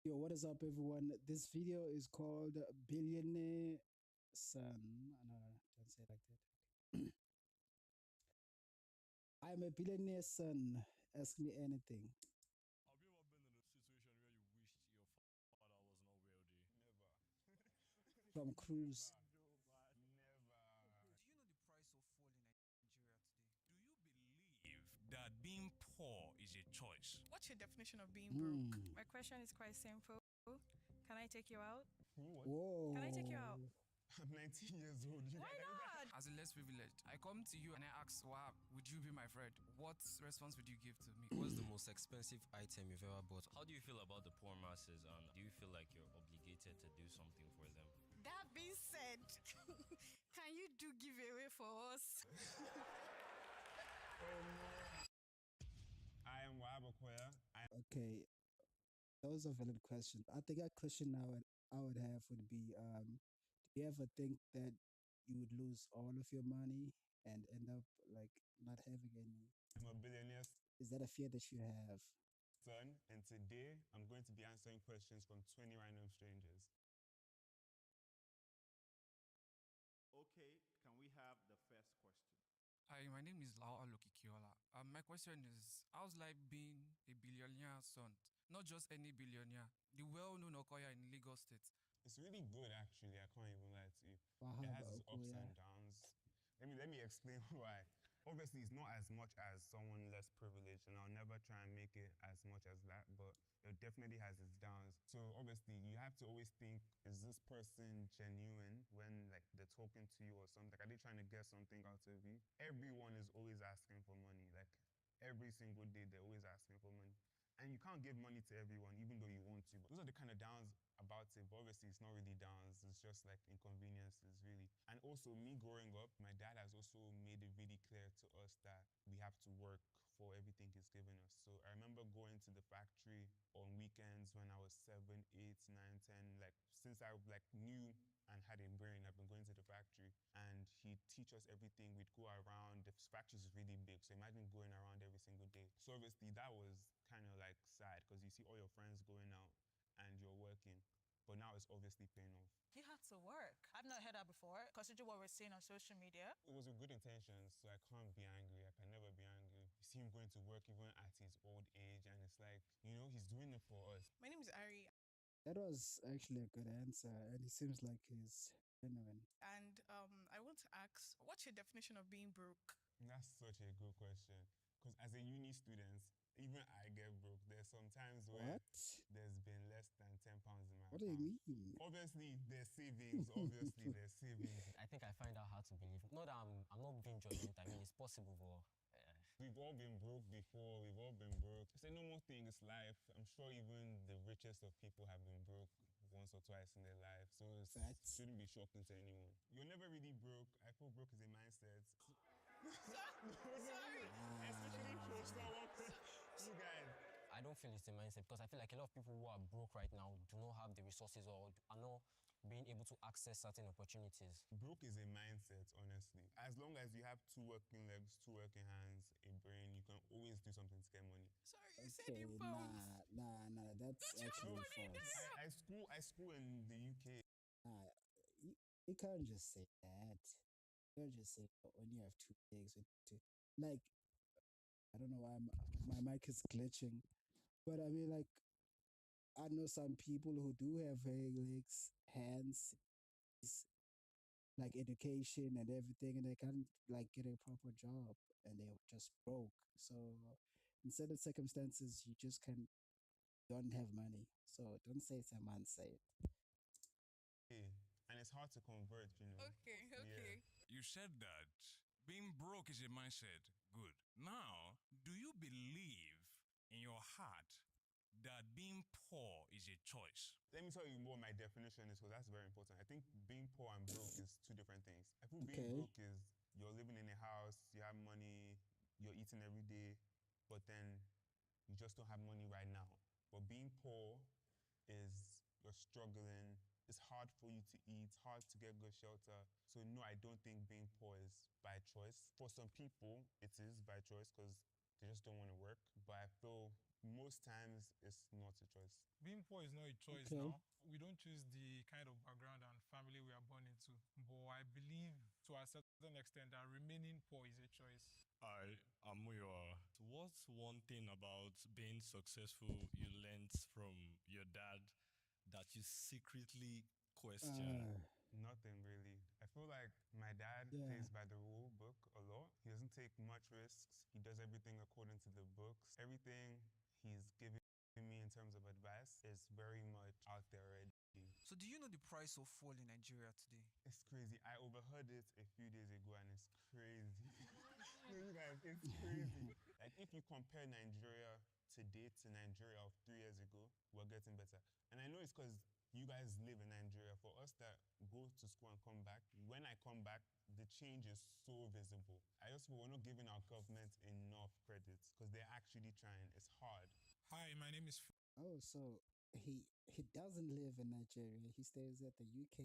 Yo, what is up, everyone? This video is called Billionaire Son. No, no, don't say it like that. I'm a billionaire son. Ask me anything. Have you ever been in a situation where you wished your father was not wealthy? Never. Tom Cruise. Never. Do you know the price of fuel in Nigeria today? Do you believe that being poor is a choice? What's your definition of being broke? Hmm. My question is quite simple. Can I take you out? Me what? Whoa. Can I take you out? I'm 19 years old. Why not? As a less privileged, I come to you and I ask, wow, would you be my friend? What response would you give to me? What's the most expensive item you've ever bought? How do you feel about the poor masses, and do you feel like you're obligated to do something for them? That being said, can you do giveaway for us? I am Wabakoya. Okay, that was a valid question. I think a question I would have would be, do you ever think that you would lose all of your money and end up like not having any? I'm a billionaire Is that a fear that you have? son, and today I'm going to be answering questions from 20 random strangers. Okay, can we have the first question? Hi, my name is Lao Alokikiola. My question is, how's life being a billionaire son? Not just any billionaire, the well-known Okoya in Lagos State. It's really good, actually. I can't even lie to you. Wow, It has its ups Okoya. and downs. Let me explain why. Obviously, it's not as much as someone less privileged, and I'll never try and make it as much as that, but it definitely has its downs. So obviously, you have to always think, is this person genuine when like they're talking to you or something? Like, are they trying to get something out of you? Everyone is always asking for money. Like every single day, they're always asking for money. And you can't give money to everyone, even though you want to. But those are the kind of downs about it, but obviously it's not really downs, it's just like inconveniences, really. And also, me growing up, my dad has also made it really clear to us that we have to work for everything he's given us. So I remember going to the factory on weekends when I was 7, 8, 9, 10. Like since I like knew and had a brain, I've been going to the factory, and he'd teach us everything. We'd go around. The factory is really big, so imagine going around every single day. So obviously that was kind of like sad because you see all your friends going out and you're working, but now it's obviously paying off. You had to work. I've not heard that before. Consider what we're seeing on social media. It was with good intentions, so I can't be angry. I can never be angry. You see him going to work even at his old age, and it's like, he's doing it for us. My name is Ari, That was actually a good answer, and it seems like he's genuine. and I want to ask, what's your definition of being broke? That's such a good question. Because as a uni student, even I get broke. There's some times where What? there's been less than £10 in my What do you account. mean? Obviously, there's savings. Obviously, there's savings. I think I find that hard to believe. Not that I'm not being judgmental. I mean, it's possible, but We've all been broke before. We've all been broke. It's a normal thing. It's life. I'm sure even the richest of people have been broke once or twice in their life. So it Facts. shouldn't be shocking to anyone. You're never really broke. I feel broke is a mindset. Sorry. Especially for Star Wars. You guys. I don't feel it's a mindset because I feel like a lot of people who are broke right now do not have the resources or are not being able to access certain opportunities. Broke is a mindset, honestly. As long as you have two working legs, two working hands, a brain, you can always do something to get money. Sorry, you said Okay, in phones. nah. That's Don't you have actually money false. there? I school in the UK. You can't just say that. You can't just say when you have two legs with two. Like, I don't know why my mic is glitching, but I mean, like, I know some people who do have legs, hands, like education and everything, and they can't like get a proper job, and they're just broke. So, in certain circumstances, you just don't have money. So don't say it's a mindset. And it's hard to convert, Okay. Yeah. You said that being broke is a mindset. Good. Now, do you believe in your heart that being poor is a choice? Let me tell you what my definition is, because that's very important. I think being poor and broke is two different things. I feel being Okay. broke is you're living in a house, you have money, you're eating every day, but then you just don't have money right now. But being poor is you're struggling. It's hard for you to eat, hard to get good shelter. So no, I don't think being poor is by choice. For some people, it is by choice because they just don't want to work. But I feel most times it's not a choice. Being poor is not a choice Okay. now. We don't choose the kind of background and family we are born into. But I believe to a certain extent that remaining poor is a choice. Hi, I'm Muyoa. What's one thing about being successful you learned from your dad that you secretly question? Nothing really. I feel like my dad Yeah. plays by the rule book a lot. He doesn't take much risks. He does everything according to the books. Everything he's giving me in terms of advice is very much out there already. So do you know the price of fuel in Nigeria today? It's crazy. I overheard it a few days ago and it's crazy. You guys, it's crazy. Like if you compare Nigeria today to Nigeria of 3 years ago, we're getting better. And I know it's because you guys live in Nigeria. For us that go to school and come back, when I come back, the change is so visible. I just feel we're not giving our government enough credits because they're actually trying. It's hard. Hi, my name is Oh, so he doesn't live in Nigeria. He stays at the UK.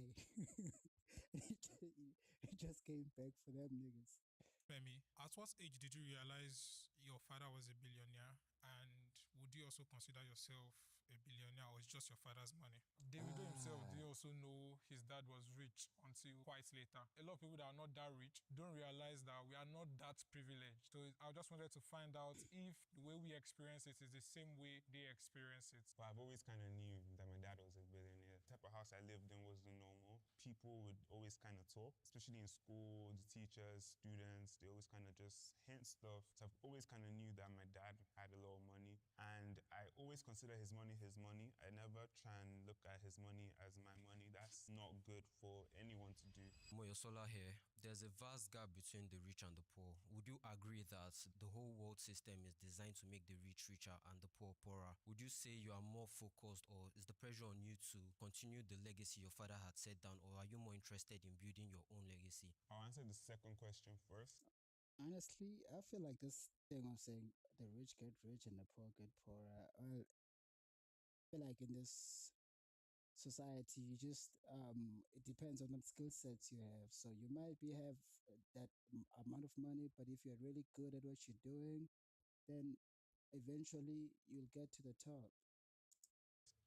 he just came back for them niggas. Femi. At what age did you realize your father was a billionaire? And would you also consider yourself a billionaire, or it's just your father's money? Davido himself didn't also know his dad was rich until quite later. A lot of people that are not that rich don't realize that we are not that privileged. So I just wanted to find out if the way we experience it is the same way they experience it. But I've always kind of knew that my dad was a billionaire. The type of house I lived in wasn't normal. People would always kind of talk, especially in school, the teachers, students, they always kind of just hint stuff. So I've always kind of knew that my dad had a lot of money. And I always consider his money his money. I never try and look at his money as my money. That's not good for anyone to do. Moyosola here. There's a vast gap between the rich and the poor. Would you agree that the whole world system is designed to make the rich richer and the poor poorer? Would you say you are more focused, or is the pressure on you to continue the legacy your father had set down, or are you more interested in building your own legacy? I'll answer the second question first. Honestly, I feel like this thing of saying the rich get rich and the poor get poorer. Well, I feel like in this society, you just it depends on the skill sets you have. So you might be have that amount of money, but if you're really good at what you're doing, then eventually you'll get to the top.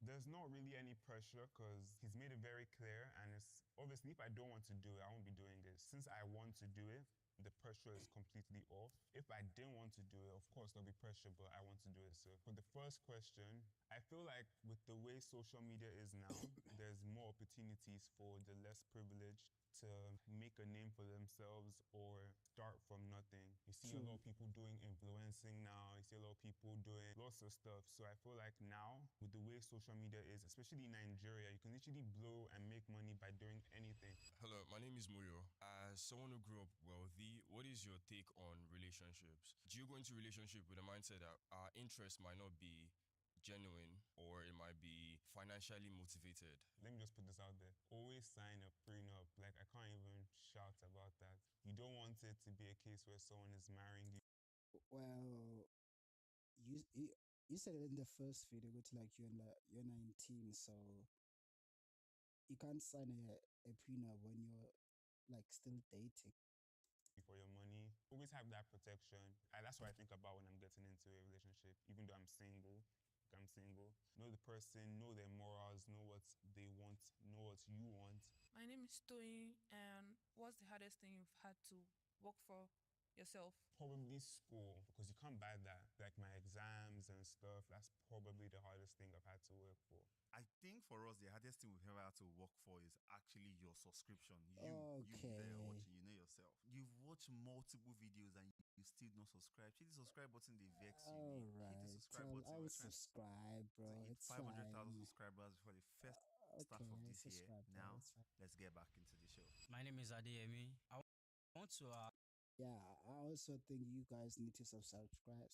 There's not really any pressure because he's made it very clear, and it's obviously if I don't want to do it, I won't be doing it. Since I want to do it, the pressure is completely off. If I didn't want to do it, of course there'll be pressure, but I want to do it. So for the first question, I feel like with the way social media is now, there's more opportunities for the less privileged to make a name for themselves or start from nothing. You see a lot of people doing influencing now. You see a lot of people doing lots of stuff. So I feel like now, with the way social media is, especially in Nigeria, you can literally blow and make money by doing anything. Hello, my name is Muyo. As someone who grew up wealthy, what is your take on relationships? Do you go into relationship with a mindset that our interest might not be genuine, or it might be financially motivated? Let me just put this out there. Always sign a prenup. Like, I can't even shout about that. You don't want it to be a case where someone is marrying you. Well, you said it in the first video, but like you're 19, so you can't sign a prenup when you're like still dating. For your money, always have that protection. And that's what I think about when I'm getting into a relationship, even though I'm single. I'm single. Know the person, know their morals, know what they want, know what you want. My name is Toyin, and what's the hardest thing you've had to work for yourself? Probably school, because you can't buy that. Like my exams and stuff, that's probably the hardest thing I've had to work for. I think for us, the hardest thing we've ever had to work for is actually your subscription. You there Okay. watching, you know yourself. You've watched multiple videos and you still not subscribe. Hit the subscribe button, they vex you. All Hit the right, subscribe I'll button. We're trying to subscribe, bro. hit It's 500,000 fine. subscribers for the first Okay, start of I'll this year. subscribe, bro. Now, It's fine. let's get back into the show. My name is Adeyemi. I want to Yeah, I also think you guys need to subscribe to my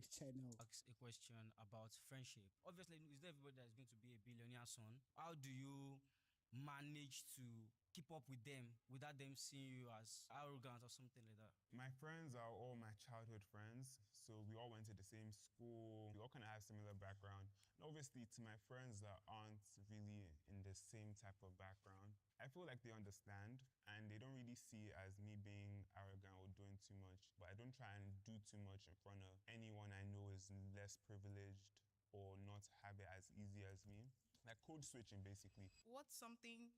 channel. ask a question about friendship. Obviously, it's not everybody that is going to be a billionaire son. How do you manage to keep up with them without them seeing you as arrogant or something like that? My friends are all my childhood friends, so we all went to the same school. We all kind of have similar background. And obviously, to my friends that aren't really in the same type of background, I feel like they understand and they don't really see it as me being arrogant or doing too much. But I don't don't try and do too much in front of anyone I know is less privileged or not have it as easy as me. Like code switching, basically. What's something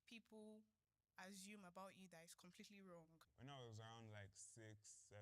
people assume about you that is completely wrong? When I was around like 6, 7,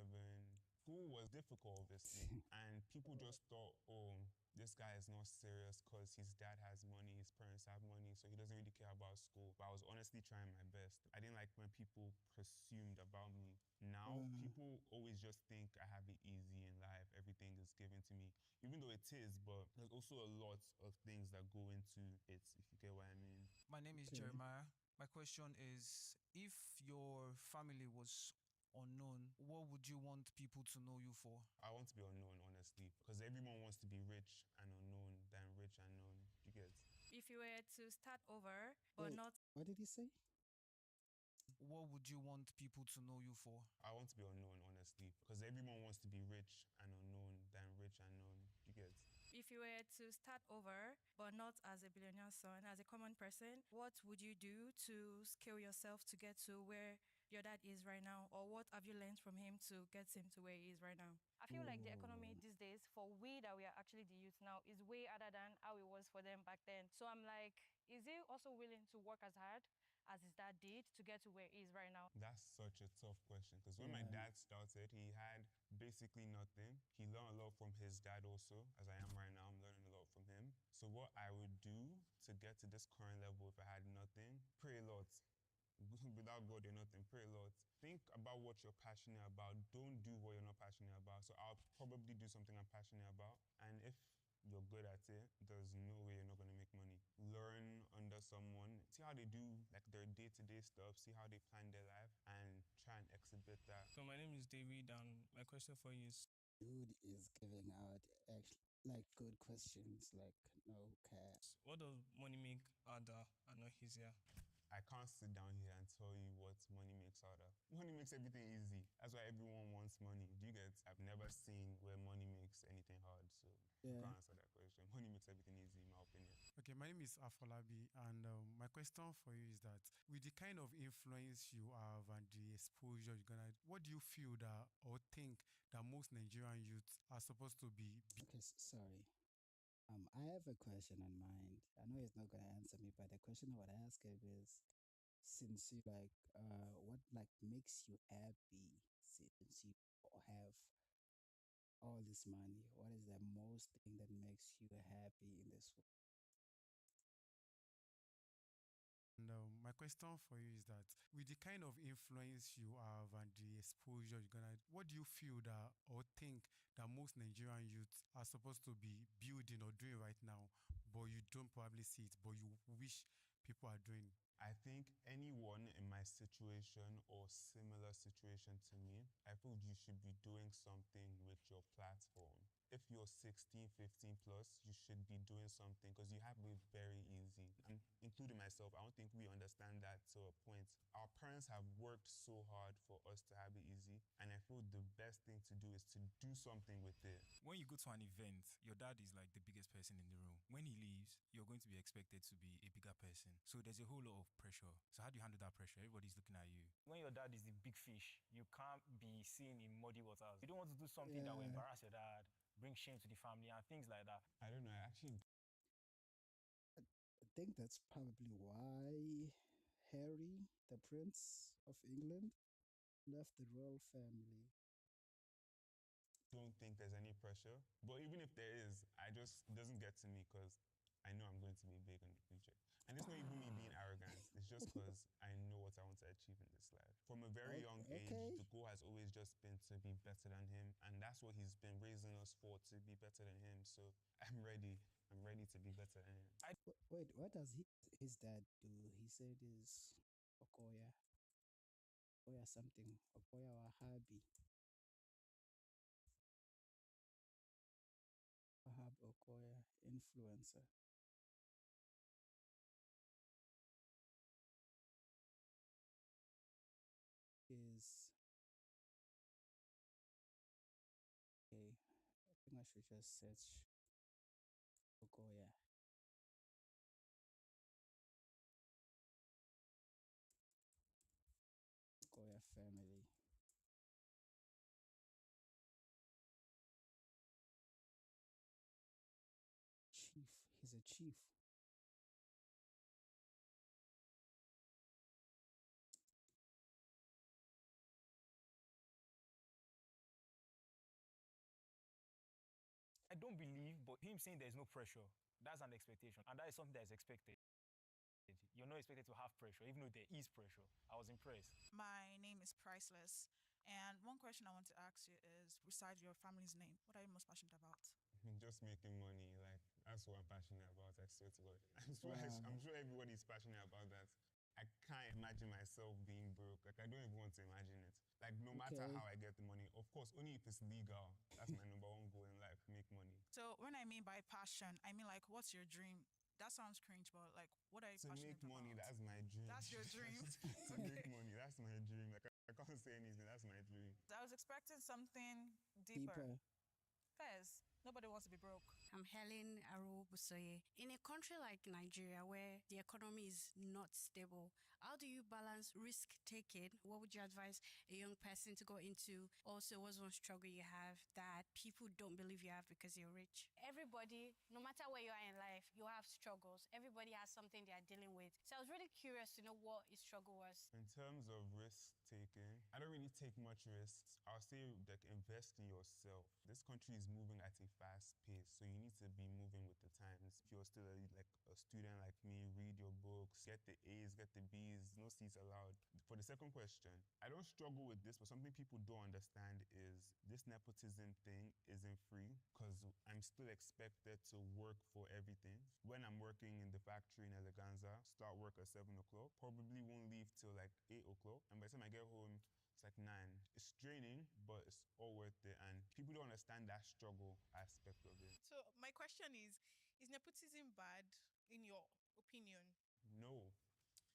school was difficult, obviously. And people just thought, oh, this guy is not serious because his dad has money, his parents have money, so he doesn't really care about school. But I was honestly trying my best. I didn't like when people presumed about me. Now, people always just think I have it easy in life, everything is given to me, even though it is, but there's also a lot of things that go into it, if you get what I mean. My name is Okay. Jeremiah. My question is, if your family was unknown, what would you want people to know you for? I want to be unknown, honestly, because everyone wants to be rich and unknown than rich and known. You get? If you were to start over, but Wait, not what did he say? What would you want people to know you for? I want to be unknown, honestly, because everyone wants to be rich and unknown than rich and known. You get? if you were to start over, but not as a billionaire son, as a common person, what would you do to scale yourself to get to where your dad is right now? Or what have you learned from him to get him to where he is right now? I feel like the economy these days, for we that we are actually the youth now, is way harder than how it was for them back then. So I'm like, is he also willing to work as hard as his dad did to get to where he is right now? That's such a tough question because when my dad started, he had basically nothing. He learned a lot from his dad also, as I am right now. I'm learning a lot from him. So what I would do to get to this current level if I had nothing, pray a lot. Without God, you're nothing. Pray a lot. Think about what you're passionate about. Don't do what you're not passionate about. So I'll probably do something I'm passionate about. And if you're good at it, there's no way you're not going to make money. Learn under someone, see how they do like their day-to-day stuff, see how they plan their life, and try and exhibit that. So my name is David, and my question for you is: Dude is giving out actually like good questions, like no cap. what does money make harder and not easier? I can't sit down here and tell you what money makes harder. Money makes everything easy. That's why everyone wants money. Do you get? I've never seen where money makes anything hard, so I can't answer that question. Money makes everything easy, in my opinion. Okay, my name is Afolabi, and my question for you is that with the kind of influence you have and the exposure you're gonna, what do you feel that or think that most Nigerian youths are supposed to be? Okay, sorry. I have a question in mind. I know he's not gonna answer me, but the question I would ask him is, since you what like makes you happy since you have all this money? What is the most thing that makes you happy in this world? And my question for you is that with the kind of influence you have and the exposure you're gonna, what do you feel that or think that most Nigerian youths are supposed to be building or doing right now, but you don't probably see it, but you wish people are doing? I think anyone in my situation or similar situation to me, I feel you should be doing something with your platform. If you're 16, 15 plus, you should be doing something because you have it very easy. And including myself, I don't think we understand that to a point. Our parents have worked so hard for us to have it easy, and I feel the best thing to do is to do something with it. When you go to an event, your dad is like the biggest person in the room. When he leaves, you're going to be expected to be a bigger person. So there's a whole lot of pressure. So how do you handle that pressure? Everybody's looking at you. When your dad is the big fish, you can't be seen in muddy waters. You don't want to do something that will embarrass your dad, bring shame to the family, and things like that. I don't know. I think that's probably why Harry, the Prince of England, left the royal family. Don't think there's any pressure, but even if there is, it doesn't get to me because I know I'm going to be big in the future. And it's not even me being arrogant. It's just because I know what I want to achieve in this life. From a very young age, the goal has always just been to be better than him, and that's what he's been raising us for, to be better than him. So I'm ready. I'm ready to be better than him. Wait, what does his dad do? He said is Okoya. Okoya something. Okoya Wahabi. Wahab Okoya, influencer. Is okay. I think I should just search Okoya. Okoya family. chief. I don't believe, but him saying there's no pressure, that's an expectation, and that is something that is expected. You're not expected to have pressure, even though there is pressure. I was impressed. My name is Priceless. And one question I want to ask you is, besides your family's name, what are you most passionate about? Just making money, like that's what I'm passionate about. I swear to God. Wow. I'm sure everybody's passionate about that. I can't imagine myself being broke. Like I don't even want to imagine it. Like no matter Okay. how I get the money, of course, only if it's legal. That's my number one goal in life: make money. So when I mean by passion, I mean like, what's your dream? That sounds cringe, but like, what are you To passionate make money, about? that's my dream. That's your dream. To make money, that's my dream. Like I can't say anything. That's my dream. I was expecting something deeper. Deeper. Fez, nobody wants to be broke. I'm Helen Aro Busoye. In a country like Nigeria, where the economy is not stable, how do you balance risk taking? What would you advise a young person to go into? Also, what's one struggle you have that people don't believe you have because you're rich? Everybody, no matter where you are in life, you have struggles. Everybody has something they are dealing with. So I was really curious to know what his struggle was. In terms of risk taking, I don't really take much risks. I'll say like invest in yourself. This country is moving at a fast pace, so you need to be moving with the times. If you're still like a student like me, read your books, get the A's, get the B's, no C's allowed. For the second question, I don't struggle with this, but something people don't understand is this nepotism thing isn't free because I'm still expected to work for everything. When I'm working in the factory in Eleganza, start work at 7 o'clock, probably won't leave till like 8 o'clock, and by the time I get home, it's like 9. It's draining, but it's all worth it, and people don't understand that struggle aspect of it. So my question is nepotism bad in your opinion? No.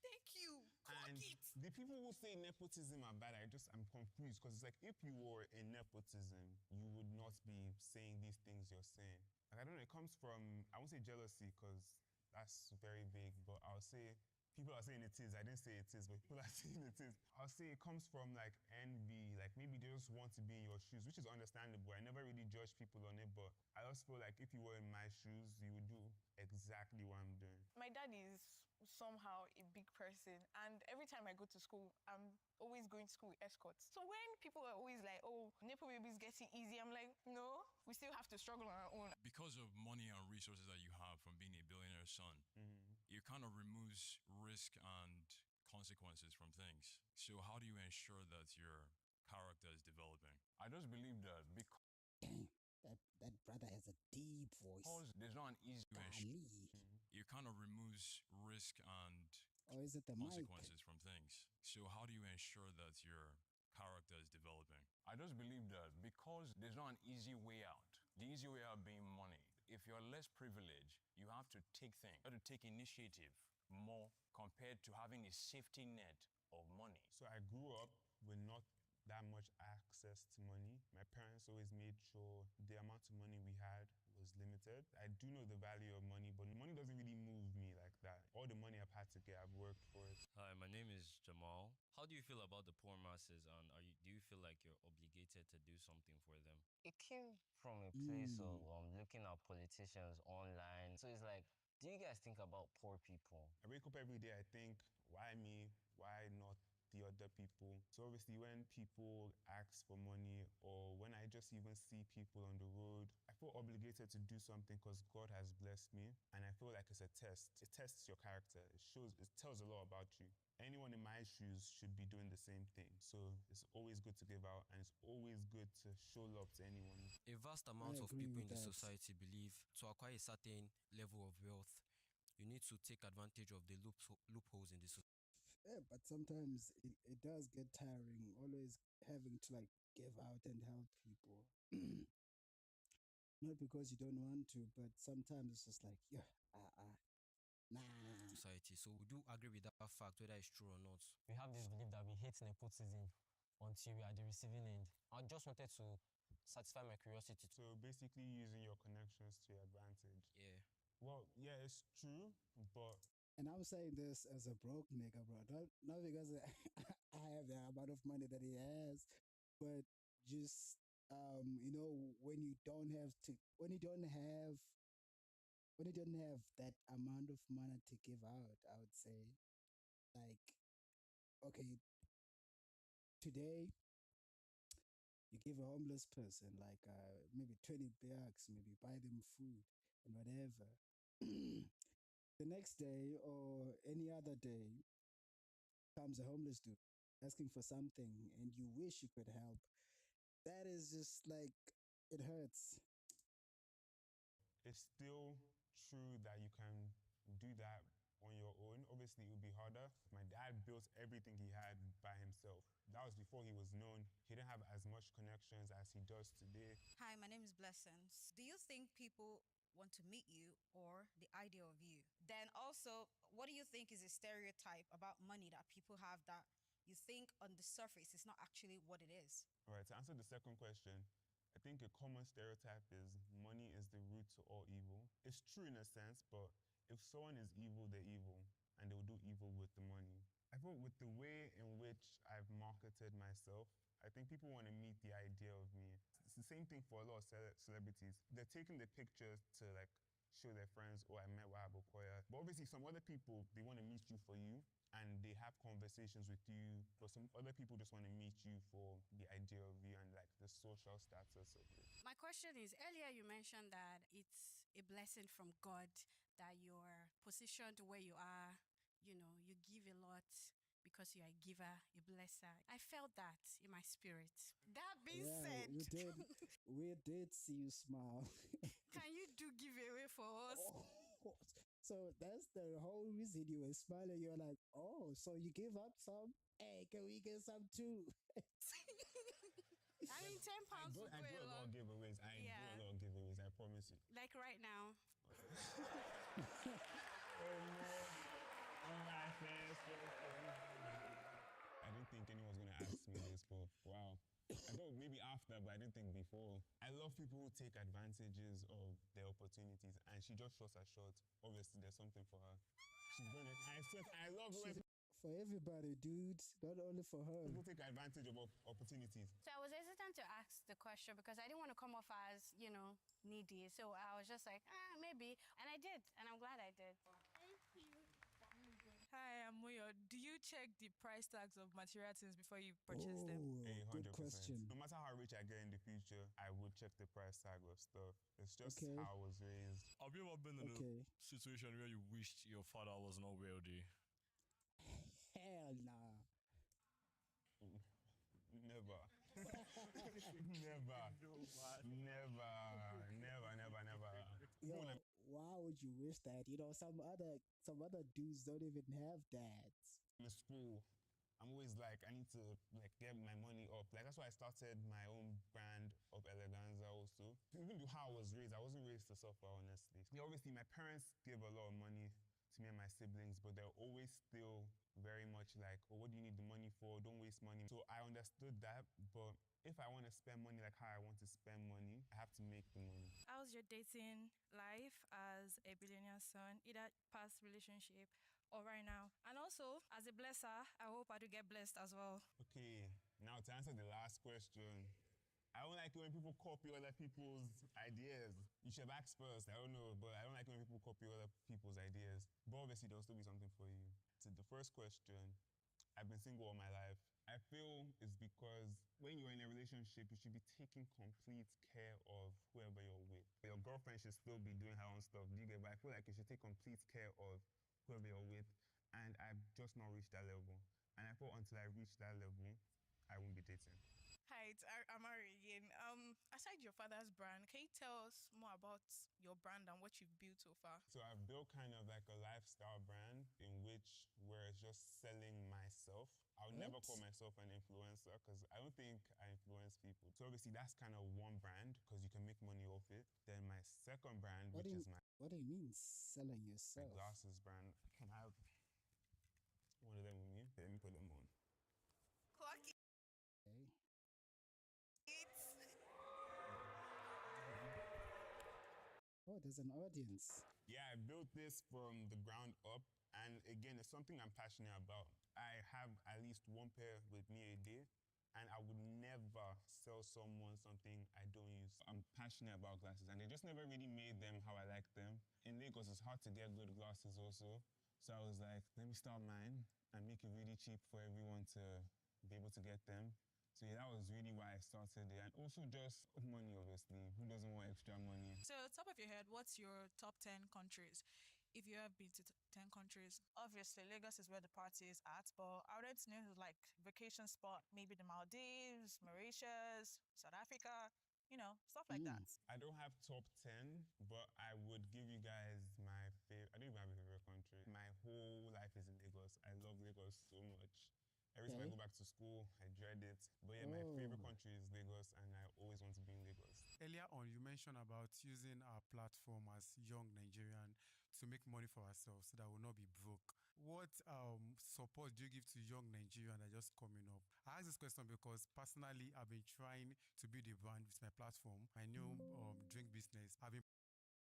Thank you. And the people who say nepotism are bad, I'm confused because it's like if you were in nepotism, you would not be saying these things you're saying. Like I don't know, it comes from, I won't say jealousy because that's very vague, but I'll say people are saying it is. I didn't say it is, but people are saying it is. I'll say it comes from like envy, like maybe they just want to be in your shoes, which is understandable. I never really judge people on it, but I just feel like if you were in my shoes, you would do exactly what I'm doing. My dad is somehow a big person, and every time I go to school, I'm always going to school with escorts. So when people are always like, oh, Nepo baby is getting easy, I'm like, no, we still have to struggle on our own. Because of money and resources that you have from being a billionaire son, it kind of removes risk and consequences from things. So how do you ensure that your character is developing? I just believe that because That brother has a deep voice. there's not an easy Golly. It kind of removes risk and Or is it the mic? consequences from things. So how do you ensure that your character is developing? I just believe that because there's not an easy way out. The easy way out being money. If you're less privileged, you have to take things. You have to take initiative more compared to having a safety net of money. So I grew up with not that much access to money. My parents always made sure the amount of money we had was limited. I do know the value of money, but money doesn't really move me like that. All the money I've had to get, I've worked for it. Hi, my name is Jamal. How do you feel about the poor masses, and do you feel like you're obligated to do something for them? It came from a place of looking at politicians online. So it's like, do you guys think about poor people? I wake up every day, I think, why me? Why not the other people? So obviously when people ask for money or when I just even see people on the road, I feel obligated to do something because God has blessed me, and I feel like it's a test. It tests your character. It tells a lot about you. Anyone in my shoes should be doing the same thing. So it's always good to give out, and it's always good to show love to anyone. A vast amount of agree people in with the that. society believe to acquire a certain level of wealth, you need to take advantage of the loopholes in the society. Yeah, but sometimes it does get tiring, always having to like give out and help people. Not because you don't want to, but sometimes it's just like, yeah, nah. Society. So we do agree with that fact, whether it's true or not. We have this belief that we hate nepotism until we are the receiving end. I just wanted to satisfy my curiosity. So basically using your connections to your advantage. Yeah. Well, yeah, it's true, but And I'm saying this as a broke nigga, bro. Not because I have the amount of money that he has, but just when you don't have when you don't have that amount of money to give out, I would say, like, okay, today you give a homeless person like maybe 20 bucks, maybe buy them food and whatever. The next day or any other day comes a homeless dude asking for something and you wish you could help. That is just like, it hurts. It's still true that you can do that on your own. Obviously, it would be harder. My dad built everything he had by himself. That was before he was known. He didn't have as much connections as he does today. Hi, my name is Blessings. Do you think people want to meet you or the idea of you? Then also, what do you think is a stereotype about money that people have that you think on the surface is not actually what it is? All right, to answer the second question, I think a common stereotype is money is the root to all evil. It's true in a sense, but if someone is evil, they're evil, and they'll do evil with the money. I thought with the way in which I've marketed myself, I think people want to meet the idea of me. It's the same thing for a lot of celebrities. They're taking the pictures to like show their friends, oh, I met Wahab Okoya. But obviously some other people, they want to meet you for you and they have conversations with you. But some other people just want to meet you for the idea of you and like the social status of it. My question is, earlier you mentioned that it's a blessing from God that you're positioned where you are, you know, you give a lot because you're a giver, a blesser. I felt that in my spirit. That being said, we did see you smile. can you do giveaway for us? Oh, so that's the whole reason you were smiling. You're like, oh, so you give up some? Hey, can we get some too? I mean, £10 would I go do a a lot long. of giveaways. I do a lot of giveaways, I promise you. Like right now. I didn't think anyone was going to ask me this, but wow. I thought maybe after, but I didn't think before. I love people who take advantages of their opportunities, and she just shot her shot. Obviously, there's something for her. She's going to. I love when For everybody, dudes, not only for her. people take advantage of opportunities. So I was hesitant to ask the question because I didn't want to come off as, you know, needy. So I was just like, maybe. And I did. And I'm glad I did. Hi, I'm Moyo. Do you check the price tags of material things before you purchase them? Hey, 100%. Good question. No matter how rich I get in the future, I would check the price tag of stuff. It's just Okay. how I was raised. Have you ever been in Okay. a situation where you wished your father was not wealthy? Hell nah. Never. Never. Yo, why would you wish that? You know, some other dudes don't even have dads. In school, I'm always like, I need to like get my money up. Like that's why I started my own brand of Eleganza also. Even though how I was raised, I wasn't raised to suffer, honestly. Yeah, obviously my parents gave a lot of money to me and my siblings, but they're always still very much like, oh, what do you need the money for? Don't waste money. So I understood that, but if I want to spend money like how I want to spend money, I have to make the money. How's your dating life as a billionaire son, either past relationship or right now? And also, as a blesser, I hope I do get blessed as well. Okay, now to answer the last question. I don't like it when people copy other people's ideas. You should have asked first, I don't know, but I don't like when people copy other people's ideas. But obviously, there'll still be something for you. To the first question, I've been single all my life. I feel it's because when you're in a relationship, you should be taking complete care of whoever you're with. Your girlfriend should still be doing her own stuff, do you get? But I feel like you should take complete care of whoever you're with. And I've just not reached that level. And I thought until I reach that level, I won't be dating. Hi, it's Amari again. Aside your father's brand, can you tell us more about your brand and what you've built so far? So I've built kind of like a lifestyle brand in which we're just selling myself. I'll never call myself an influencer because I don't think I influence people. So obviously that's kind of one brand because you can make money off it. Then my second brand, What which do is you my mean selling yourself? glasses brand. Can I have one of them with me? Let me put them on. Clock it. Okay. Oh, there's an audience. Yeah, I built this from the ground up. And again, it's something I'm passionate about. I have at least one pair with me a day. and I would never sell someone something I don't use. I'm passionate about glasses, and they just never really made them how I like them. In Lagos, it's hard to get good glasses also. So I was like, let me start mine and make it really cheap for everyone to be able to get them. So yeah, that was really why I started it. And also just money, obviously. Who doesn't want extra money? So, top of your head, what's your top 10 countries? If you have been to 10 countries. Obviously, Lagos is where the party is at, but I would like to know like vacation spot, maybe the Maldives, Mauritius, South Africa, stuff like that. I don't have top 10, but I would give you guys my favorite. I don't even have a favorite country. My whole life is in Lagos. I love Lagos so much. Every time I go back to school, I dread it. But yeah, my favorite country is Lagos, and I always want to be in Lagos. Earlier on, you mentioned about using our platform as young Nigerian to make money for ourselves so that we'll not be broke. What support do you give to young Nigerian that are just coming up? I ask this question because personally, I've been trying to build a brand with my platform, my new drink business. I've been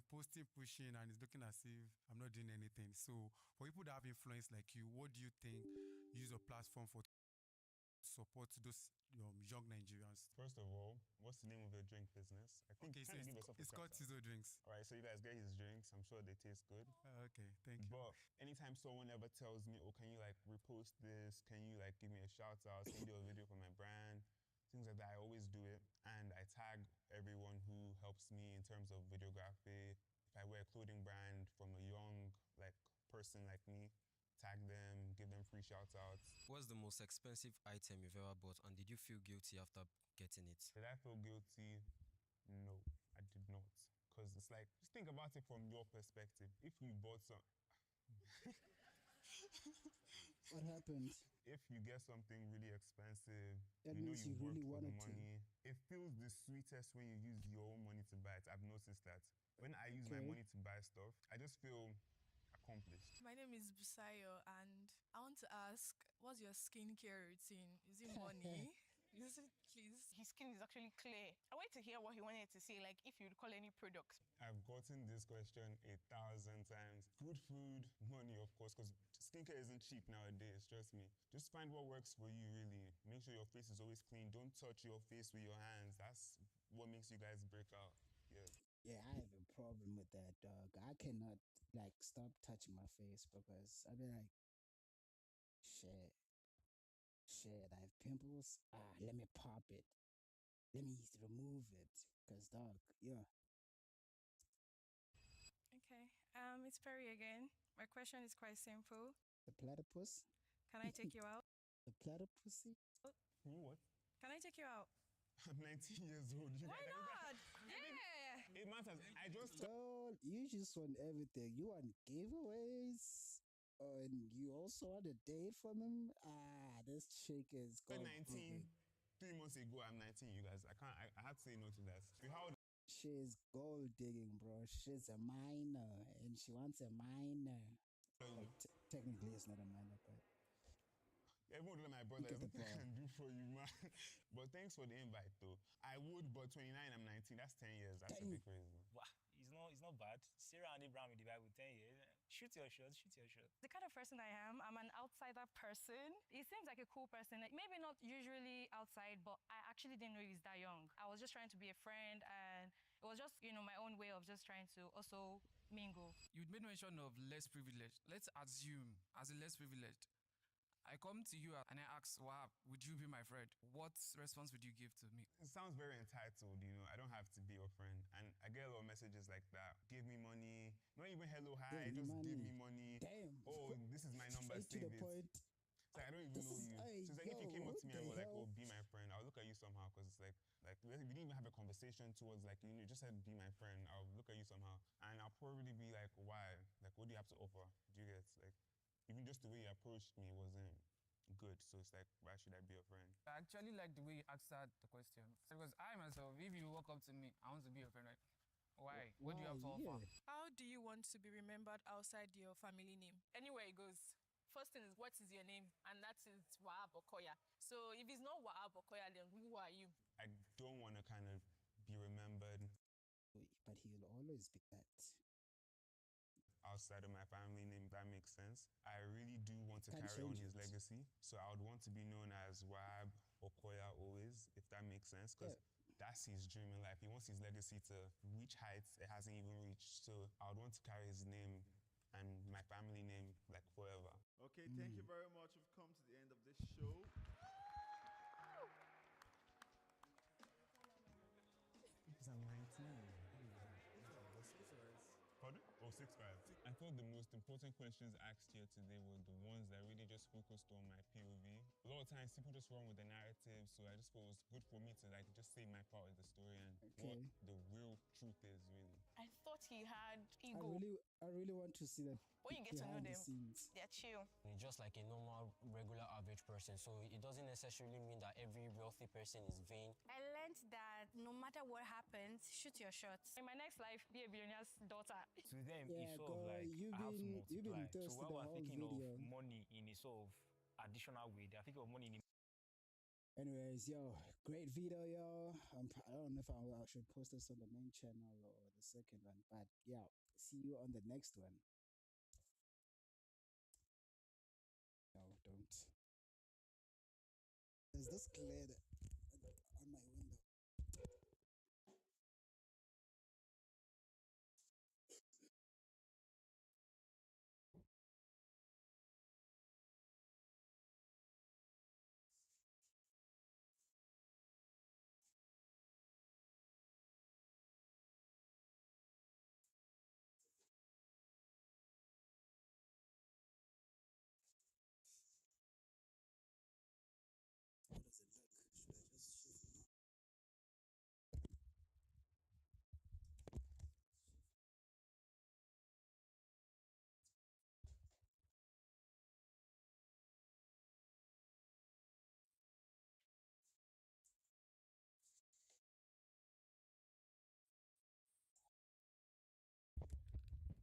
posting, pushing, and it's looking as if I'm not doing anything. So, for people that have influence like you, what do you think use your platform for support those young Nigerians? First of all, what's the name of your drink business? I think so it's called Tizo Drinks. All right, so you guys get his drinks. I'm sure they taste good. Okay, thank you. But anytime someone ever tells me, oh, can you like repost this? Can you like give me a shout out? Send you a video for my brand? Things like that, I always do it. And I tag everyone who helps me in terms of videography. If I wear a clothing brand from a young person like me, tag them, give them free shout outs. What's the most expensive item you've ever bought, and did you feel guilty after getting it? Did I feel guilty? No, I did not. Because it's like, just think about it from your perspective. If you bought some... What happened? If you get something really expensive, that means you really wanted money. It feels the sweetest when you use your own money to buy it. I've noticed that. When I use my money to buy stuff, I just feel accomplished. My name is Busayo, and I want to ask, what's your skincare routine? Is it money? Is it, please? His skin is actually clear. I wait to hear what he wanted to say, like if you'd call any product. I've gotten this question 1,000 times. Good food, money, of course, because skincare isn't cheap nowadays, trust me. Just find what works for you, really. Make sure your face is always clean. Don't touch your face with your hands. That's what makes you guys break out. Yeah. Yeah, I have a problem with that, dog. I cannot stop touching my face because I be like, shit, I have pimples. Let me pop it. Let me remove it. Cause dog, yeah. Okay. It's Perry again. My question is quite simple. The platypus? Can I take you out? The platypusy? What? Can I take you out? I'm 19 years old. Why not? Yeah. It matters. I just... Girl, you just want everything. You want giveaways. And you also want a date from him. This chick is gold 19. 3 months ago, I'm 19, you guys. I have to say no to that. How old? She's gold digging, bro. She's a minor. And she wants a minor. Technically, it's not a minor, but... Everyone would let my brother everything I can do for you, man. But thanks for the invite, though. I would, but 29, I'm 19. That's 10 years. That's a bit crazy. Wow, it's not bad. Sarah and Abraham in the Bible, 10 years. Shoot your shot. The kind of person I am, I'm an outsider person. He seems like a cool person. Like, maybe not usually outside, but I actually didn't know he was that young. I was just trying to be a friend, and it was just, my own way of just trying to also mingle. You'd made mention of less privileged. Let's assume, as a less privileged, I come to you and I ask, wow, would you be my friend? What response would you give to me? It sounds very entitled, I don't have to be your friend. And I get a lot of messages like that. Give me money. Not even hello, hi, just give me money. Damn. Oh, this is my number, save it. Point. It's like, I don't even know you. So it's like, if you came up to me and were like, oh, be my friend, I'll look at you somehow, because it's like we didn't even have a conversation towards you just said, be my friend. I'll look at you somehow. And I'll probably be like, why? Like, what do you have to offer? Do you get, even just the way you approached me wasn't good. So it's like, why should I be a friend? I actually like the way you answered the question. Because I myself, if you walk up to me, I want to be your friend, right? Why? What do you have to offer? How do you want to be remembered outside your family name? Anywhere it goes. First thing is, what is your name? And that is Wahab Okoya. So if it's not Wahab Okoya, then who are you? I don't want to kind of be remembered. But he'll always be that. Outside of my family name, that makes sense. I really do want to carry on his legacy. So I would want to be known as Wahab Okoya always, if that makes sense, because that's his dream in life. He wants his legacy to reach heights it hasn't even reached. So I would want to carry his name and my family name like forever. Okay, thank you very much. We've come to the end of this show. 2019. Pardon? Oh, 6'5". I thought the most important questions asked here today were the ones that really just focused on my POV. A lot of times people just run with the narrative, so I just thought it was good for me to like just say my part of the story and what the real truth is really. I thought he had ego. I really want to see that. When you get to know behind the them, scenes. they're chill. Just like a normal, regular, average person. So it doesn't necessarily mean that every wealthy person is vain. I learned that no matter what happens, shoot your shots. In my next life, be a billionaire's daughter. To them, Yeah, it's sort of girl, like you've I have to been multiply. So thirsty while the we're whole thinking video. of money in a sort of additional way, they're thinking of money in a Anyways, yo, great video, yo. I don't know if I should post this on the main channel or the second one, but yeah, see you on the next one. No, don't. Is this clear on my window? How does it look? Should I just shift it?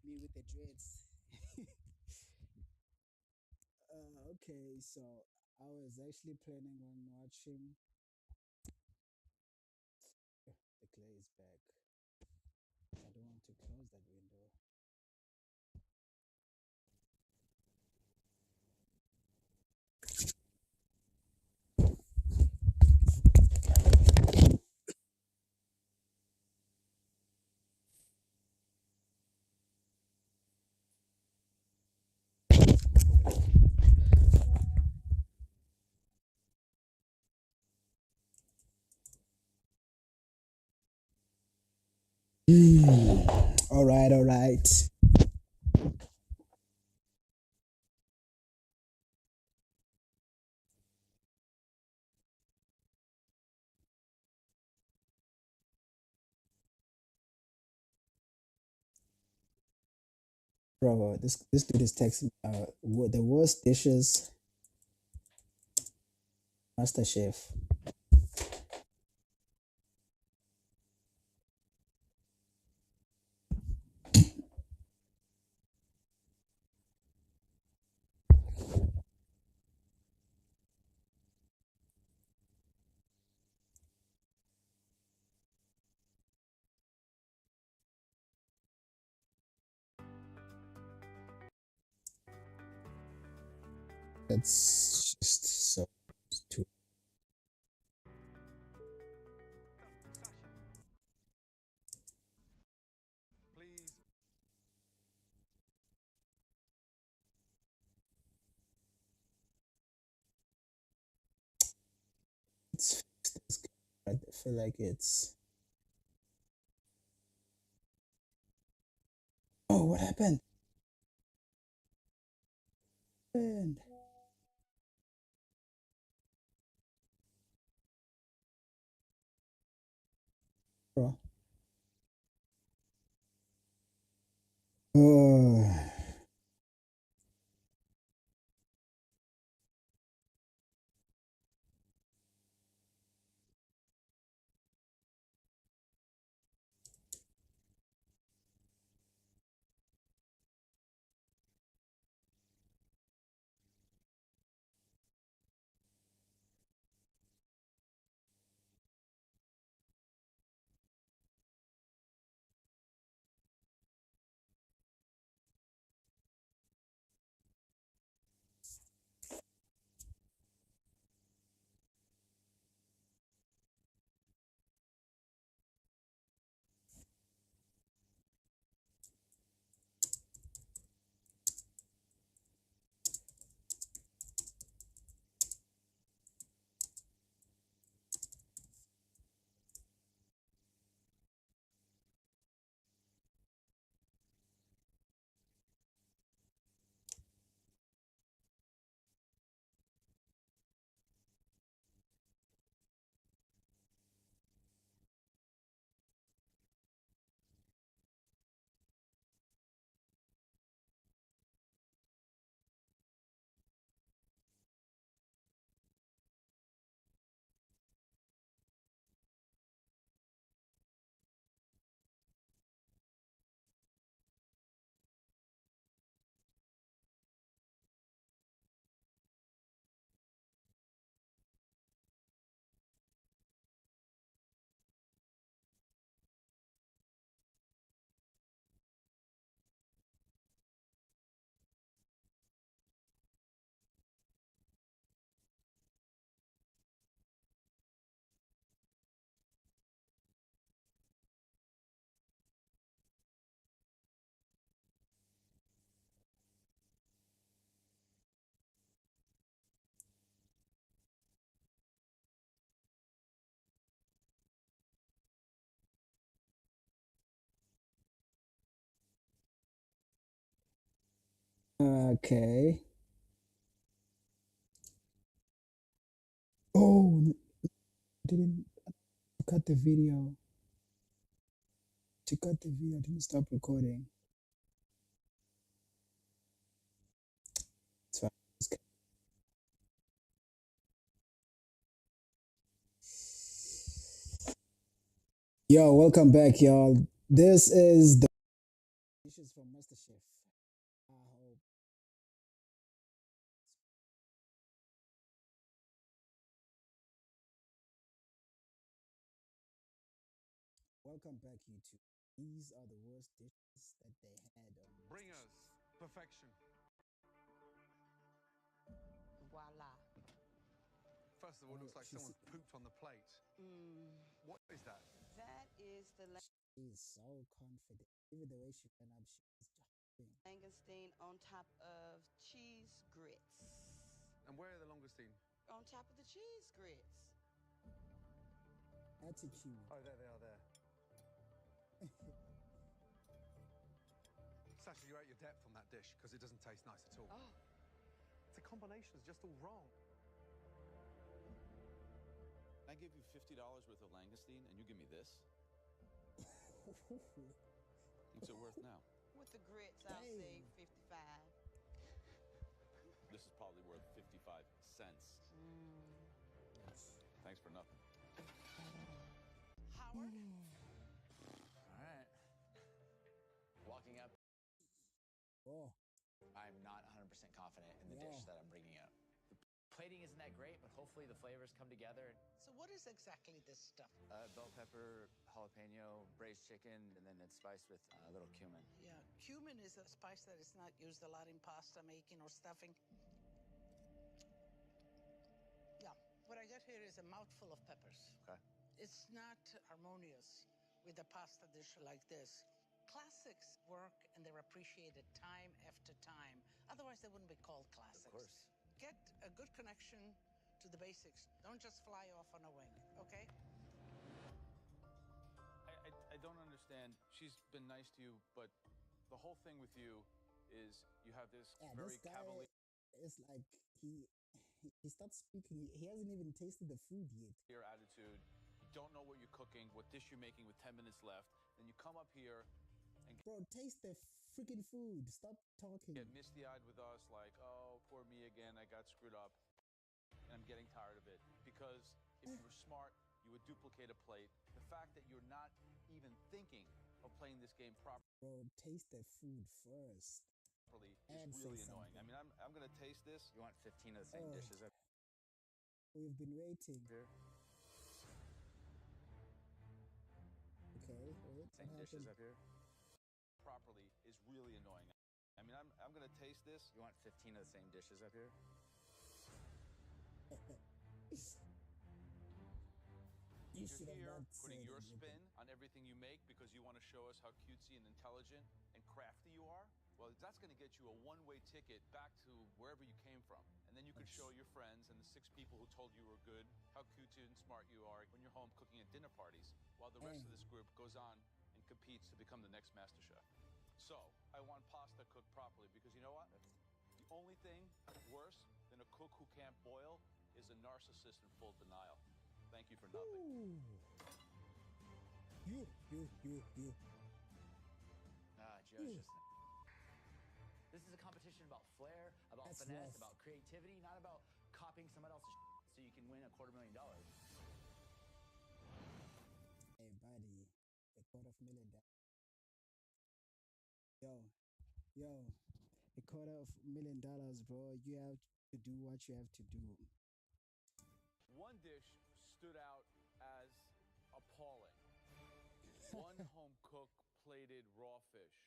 Me with the dreads. Okay, so I was actually planning on watching. The clay is back. I don't want to close that window. All right, all right. Bro, this dude is texting. The worst dishes. Master Chef. That's just so too. It's fixed this game. I feel like it's. Oh, what happened? And bro. Oh. Okay. Oh, didn't cut the video. To cut the video, didn't stop recording. It's fine. Yo, welcome back, y'all. This is the dishes from MasterChef. I hope. Welcome back, YouTube. These are the worst dishes that they had on Bring us perfection. Voila. First of all, it looks like someone pooped on the plate. What is that? That is the She's so confident. Even the way she went up, she was jumping. langoustine on top of cheese grits. And where are the langoustine? On top of the cheese grits. Attitude. Oh, there they are there. Sasha, you're out your depth on that dish because it doesn't taste nice at all. Oh. The combination is just all wrong. I give you $50 worth of langoustine and you give me this? What's it worth now? With the grits, I'll say 55. This is probably worth 55 cents. Thanks for nothing. Howard? All right. Walking up, Oh. I'm not 100% confident in the dish that I'm bringing up. The plating isn't that great, but hopefully the flavors come together. So what is exactly this stuff? Bell pepper, jalapeno, braised chicken, and then it's spiced with a little cumin. Yeah, cumin is a spice that is not used a lot in pasta making or stuffing. Yeah, what I got here is a mouthful of peppers. Okay. It's not harmonious with a pasta dish like this. Classics work and they're appreciated time after time. Otherwise, they wouldn't be called classics. Of course. Get a good connection to the basics. Don't just fly off on a wing, okay? I don't understand. She's been nice to you, but the whole thing with you is you have this Yeah, very this guy cavalier is like he stopped speaking. He hasn't even tasted the food yet. attitude. You don't know what you're cooking, what dish you're making with 10 minutes left. Then you come up here and Bro, taste the freaking food. Stop talking. get misty-eyed with us like, oh, poor me again, I got screwed up. And I'm getting tired of it. Because if you were smart, you would duplicate a plate. The fact that you're not even thinking of playing this game properly Bro, taste the food first. And is say really annoying. something. I mean, I'm going to taste this. You want 15 of the same Oh. dishes up We've been waiting. here? Okay, wait. Same what dishes happened? up here. Properly is really annoying. I mean, I'm going to taste this. You want 15 of the same dishes up here? You You're should have here not putting said your anything. spin on everything you make because you want to show us how cutesy and intelligent and crafty you are. Well, that's going to get you a one-way ticket back to wherever you came from. And then you could show your friends and the 6 people who told you were good how cutesy and smart you are when you're home cooking at dinner parties, while the rest of this group goes on and competes to become the next Master Chef. So, I want pasta cooked properly because you know what? The only thing worse than a cook who can't boil is a narcissist in full denial. Thank you for nothing. You. Joe's just... This is a competition about flair, about That's finesse, rough. about creativity, not about copying someone else's so you can win $250,000. Hey, buddy. $250,000. Yo. $250,000, bro. You have to do what you have to do. One dish stood out as appalling. One home cook plated raw fish.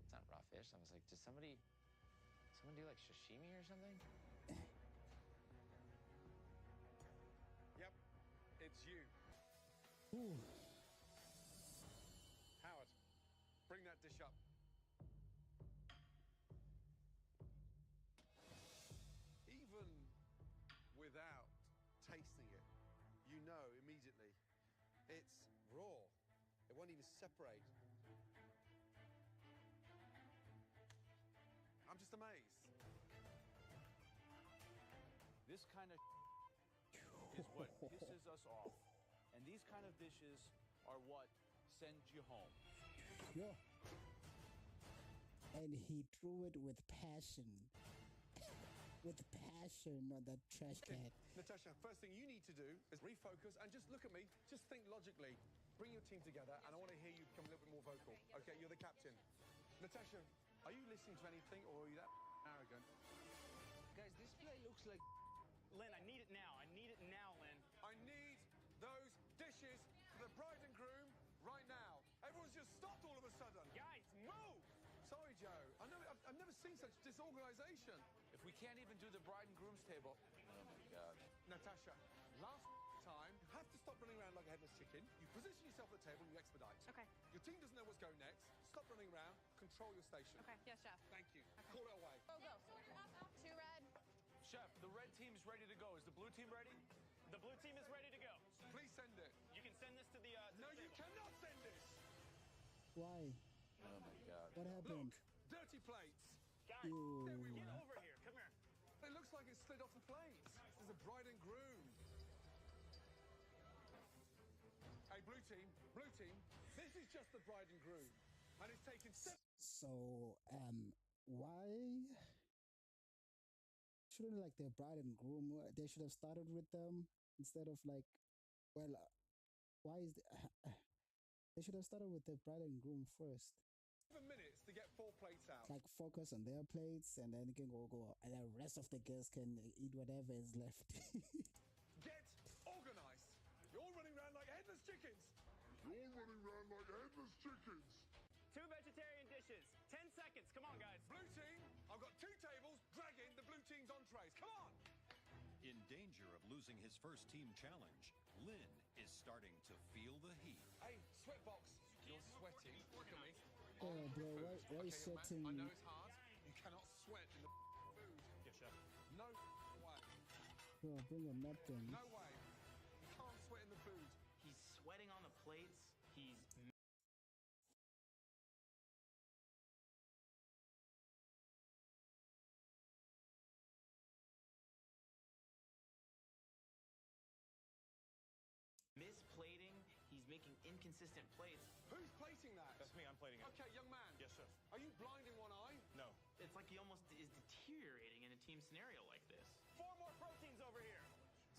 It's not raw fish. I was like, did someone do like sashimi or something? Yep, it's you. Ooh. Howard, bring that dish up. Even without tasting it, you know immediately it's raw. It won't even separate. I'm just amazed. This kind of is what pisses us off. And these kind of dishes are what send you home. Yeah. And he threw it with passion. With passion on that trash can. Natasha, first thing you need to do is refocus and just look at me. Just think logically. Bring your team together, and I want to hear you become a little bit more vocal. Okay, you're the captain. Natasha, are you listening to anything, or are you that arrogant? Guys, this play looks like... Lynn, I need it now. I need it now, Lynn. I need those dishes for the bride and groom right now. Everyone's just stopped all of a sudden. Guys, move! Sorry, Joe. I've never seen such disorganization. If we can't even do the bride and groom's table, oh my God. Natasha, last time, you have to stop running around like a headless chicken. You position yourself at the table and you expedite. Okay. Your team doesn't know what's going next. Stop running around. Control your station. Okay. Yes, chef. Thank you. Call it away. Go, go. Two red. Chef, the red team's ready to go. Is the blue team ready? The blue team is ready to go. Please send it. You can send this to the... No, you cannot send this. Why? Oh my God. What happened? Dirty plates. Guys, Ooh. get over here. Come here. It looks like it slid off the plates. There's a bride and groom. Hey, blue team, this is just the bride and groom. And it's taken So, why shouldn't like their bride and groom? They should have started with them instead of like, well, why is they should have started with the bride and groom first. 7 minutes to get 4 plates out. Like focus on their plates, and then you can go, and the rest of the girls can eat whatever is left. Get organized. You're all running around like headless chickens. 2 vegetarian dishes. 10 seconds. Come on, guys. Blue team, I've got 2 tables dragging the blue team's entrees. Come on. In danger of losing his first team challenge, Lynn is starting to feel the heat. Hey, sweatbox, you're sweating. Look at me. Oh, bro, why Okay, sweating? young man, I know it's hard. You cannot sweat in the food. Yes, chef. No way. Bro, bring a napkin. No way. You can't sweat in the food. He's sweating on the plates. He's misplating. He's making inconsistent plates. Who's plating that? That's me. I'm plating it. Okay, young man. Yes, chef. Are you blind in one eye? No. It's like he almost is deteriorating in a team scenario like this. 4 more proteins over here.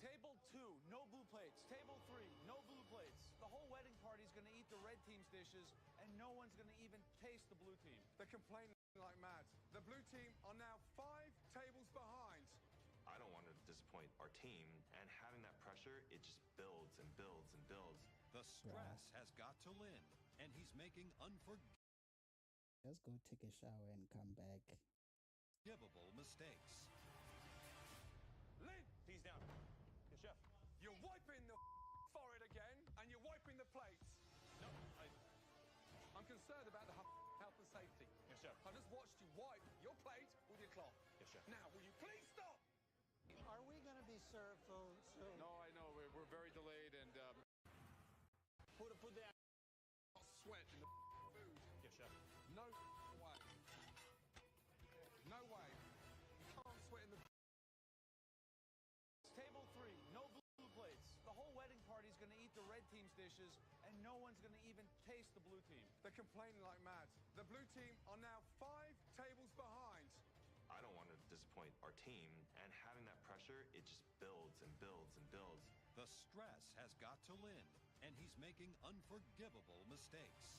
Table 2, no blue plates. Table 3, no blue plates. The whole wedding party's gonna eat the red team's dishes, and no one's gonna even taste the blue team. They're complaining like mad. The blue team are now 5 tables behind. I don't want to disappoint our team, and having that pressure, it just builds and builds and builds. The stress has got to Lynn, and he's making unforgivable Just go take a shower and come back. mistakes. Lynn! He's down. Yes, chef. You're wiping the forehead again, and you're wiping the plates. No, I'm concerned about the health and safety. Yes, chef. I just watched you wipe your plate with your cloth. Yes, chef. Now, will you please stop? Are we going to be served food soon? No, I know. We're very delayed, and Put that. sweat in the food. Yes, chef. No way. No way. You can't sweat in the. Table 3, no blue plates. The whole wedding party's gonna eat the red team's dishes, and no one's gonna even taste the blue team. They're complaining like mad. The blue team are now 5 tables behind. I don't want to disappoint our team, and having that pressure, it just builds and builds and builds. The stress has got to Lynn, and he's making unforgivable mistakes.